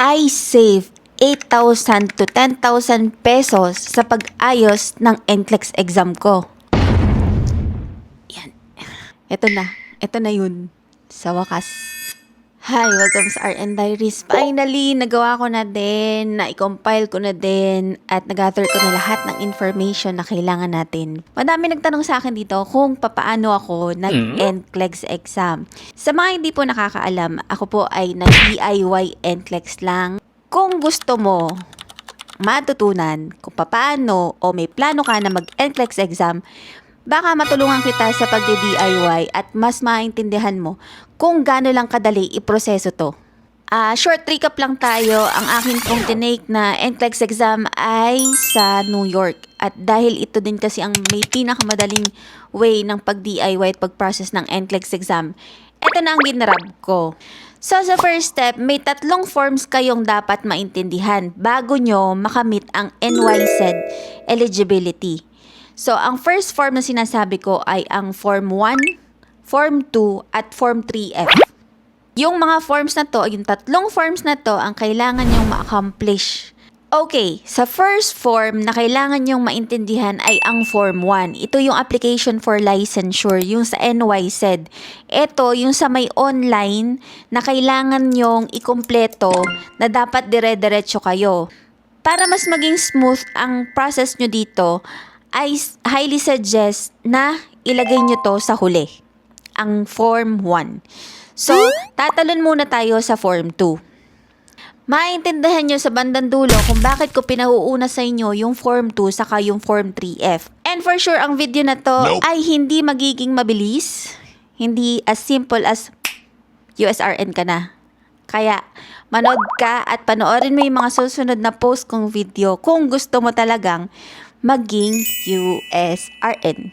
I save 8,000 to 10,000 pesos sa pag-ayos ng NCLEX exam ko. Yan. Ito na yun. Sa wakas. Hi, welcome sa RN Diaries. Finally, nagawa ko na din, na-compile ko na din, at nag-gather ko na lahat ng information na kailangan natin. Madami nagtanong sa akin dito kung papaano ako nag-NCLEX exam. Sa mga hindi po nakakaalam, ako po ay nag-DIY NCLEX lang. Kung gusto mo matutunan kung papaano o may plano ka na mag-NCLEX exam, baka matulungan kita sa pagdi-DIY at mas maintindihan mo kung gaano lang kadali iproseso to. Short recap lang tayo. Ang akin pong tinake na NCLEX exam ay sa New York. At dahil ito din kasi ang may pinakamadaling way ng pag-DIY at pag-process ng NCLEX exam, ito na ang ginrab ko. So sa first step, may 3 forms kayong dapat maintindihan bago nyo makamit ang NYSED eligibility. So, ang first form na sinasabi ko ay ang Form 1, Form 2, at Form 3F. Yung mga forms na to, yung 3 forms na to, ang kailangan nyong ma-accomplish. Okay, sa first form na kailangan nyong maintindihan ay ang Form 1. Ito yung application for licensure, yung sa NYSED. Ito yung sa may online na kailangan nyong ikumpleto na dapat dire-diretso kayo. Para mas maging smooth ang process nyo dito, I highly suggest na ilagay nyo to sa huli, ang Form 1. So, tatalon muna tayo sa Form 2. Maintindihan nyo sa bandang dulo kung bakit ko pinauuna sa inyo yung Form 2 saka yung Form 3F. And for sure, ang video na to ay hindi magiging mabilis. Hindi as simple as USRN ka na. Kaya, manood ka at panoorin mo yung mga susunod na post kong video kung gusto mo talagang maging USRN.